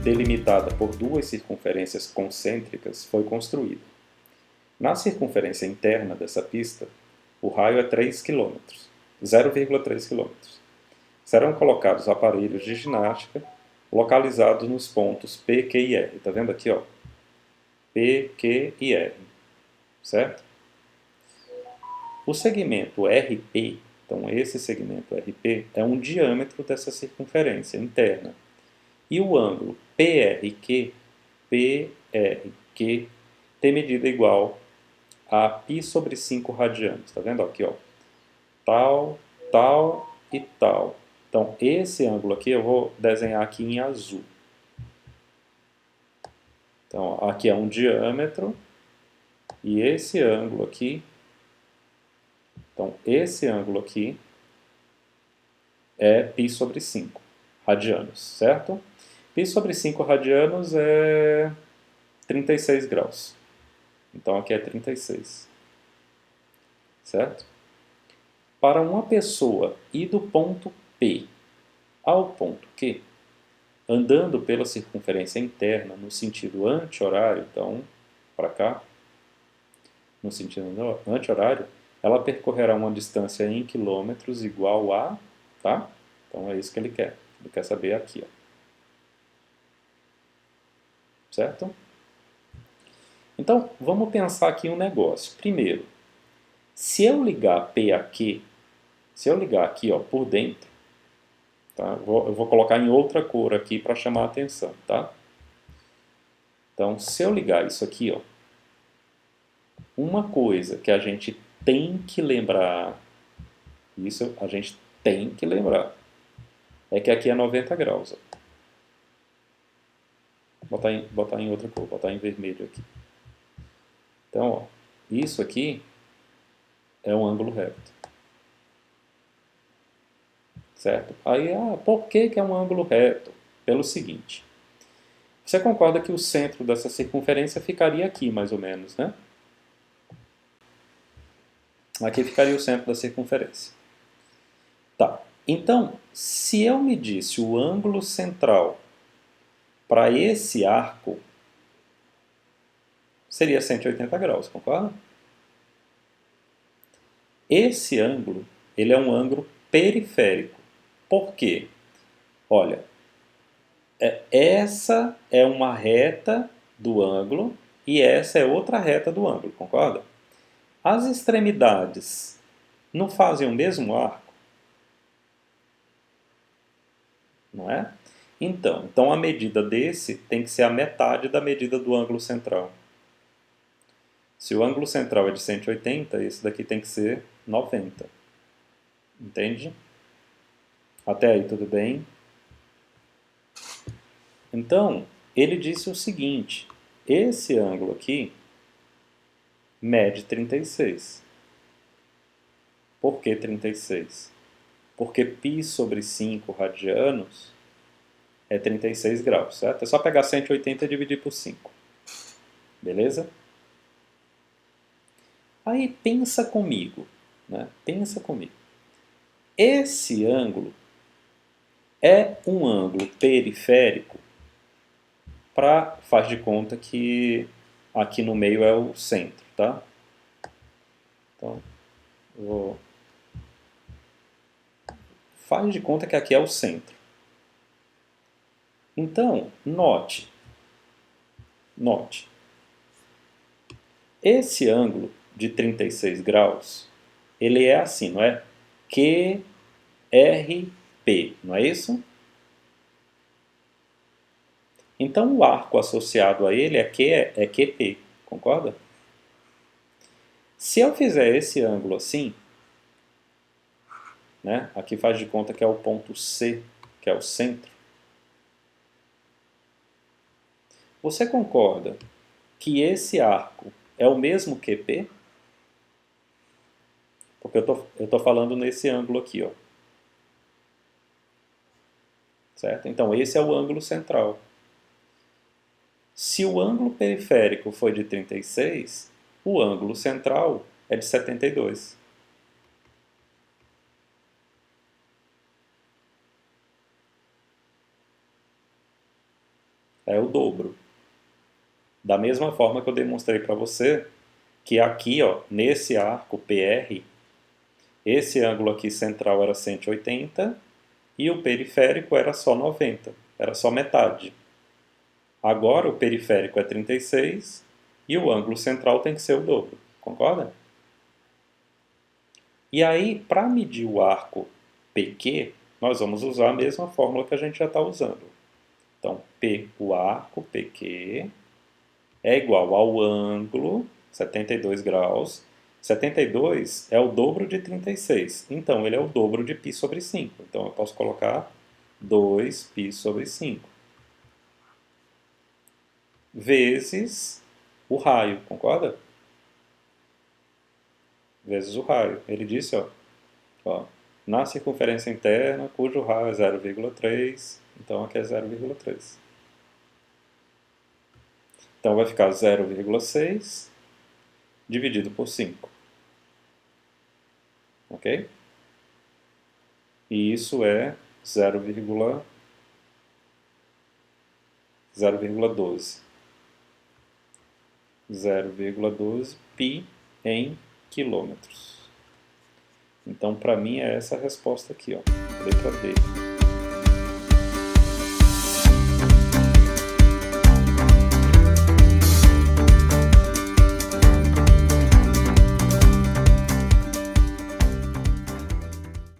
delimitada por duas circunferências concêntricas, foi construída. Na circunferência interna dessa pista, o raio é 3 km, 0,3 km. Serão colocados aparelhos de ginástica localizados nos pontos P, Q e R. Está vendo aqui, ó? P, Q e R. Certo? O segmento RP, então esse segmento RP, é um diâmetro dessa circunferência interna. E o ângulo PRQ tem medida igual a π sobre 5 radianos. Está vendo aqui, ó? Tal, tal e tal. Então, esse ângulo aqui eu vou desenhar aqui em azul. Então, aqui é um diâmetro e esse ângulo aqui, então esse ângulo aqui é π sobre 5 radianos, certo? Π sobre 5 radianos é 36 graus. Então, aqui é 36. Certo? Para uma pessoa ir do ponto P ao ponto Q, andando pela circunferência interna no sentido anti-horário, então, para cá, no sentido anti-horário, ela percorrerá uma distância em quilômetros igual a, tá? Então, é isso que ele quer. Ele quer saber aqui, ó. Certo? Então, vamos pensar aqui um negócio. Primeiro, se eu ligar P aqui, se eu ligar aqui, ó, por dentro, tá? Eu vou colocar em outra cor aqui para chamar a atenção, tá? Então, se eu ligar isso aqui, ó, uma coisa que a gente tem que lembrar, isso a gente tem que lembrar, é que aqui é 90 graus. Ó. Botar em outra cor, botar em vermelho aqui. Então, ó, isso aqui é um ângulo reto. Certo? Aí, por que é um ângulo reto? Pelo seguinte. Você concorda que o centro dessa circunferência ficaria aqui, mais ou menos, né? Aqui ficaria o centro da circunferência. Tá. Então, se eu medisse o ângulo central para esse arco, seria 180 graus, concorda? Esse ângulo, ele é um ângulo periférico. Por quê? Olha, essa é uma reta do ângulo e essa é outra reta do ângulo, concorda? As extremidades não fazem o mesmo arco? Não é? Então a medida desse tem que ser a metade da medida do ângulo central. Se o ângulo central é de 180, esse daqui tem que ser 90. Entende? Até aí tudo bem? Então, ele disse o seguinte, esse ângulo aqui mede 36. Por que 36? Porque π sobre 5 radianos é 36 graus, certo? É só pegar 180 e dividir por 5. Beleza? Aí pensa comigo, né? Pensa comigo. Esse ângulo é um ângulo periférico faz de conta que aqui no meio é o centro, tá? Então, faz de conta que aqui é o centro. Então, note, esse ângulo de 36 graus, ele é assim, não é? QRP, não é isso? Então, o arco associado a ele é QP, concorda? Se eu fizer esse ângulo assim, né, aqui faz de conta que é o ponto C, que é o centro, você concorda que esse arco é o mesmo QP? Porque eu estou falando nesse ângulo aqui, ó. Certo? Então, esse é o ângulo central. Se o ângulo periférico foi de 36, o ângulo central é de 72. dobro. Da mesma forma que eu demonstrei para você que aqui, ó, nesse arco PR, esse ângulo aqui central era 180 e o periférico era só 90, era só metade. Agora o periférico é 36 e o ângulo central tem que ser o dobro, concorda? E aí, para medir o arco PQ, nós vamos usar a mesma fórmula que a gente já está usando. Então, P, o arco PQ, é igual ao ângulo, 72 graus. 72 é o dobro de 36, então ele é o dobro de π sobre 5. Então eu posso colocar 2π sobre 5. Vezes o raio, concorda? Vezes o raio. Ele disse, ó, na circunferência interna, cujo raio é 0,3, então aqui é 0,3. Então vai ficar 0,6 dividido por 5. Ok? E isso é 0,12. 0,12 π em quilômetros. Então, para mim, é essa a resposta aqui, ó, letra D.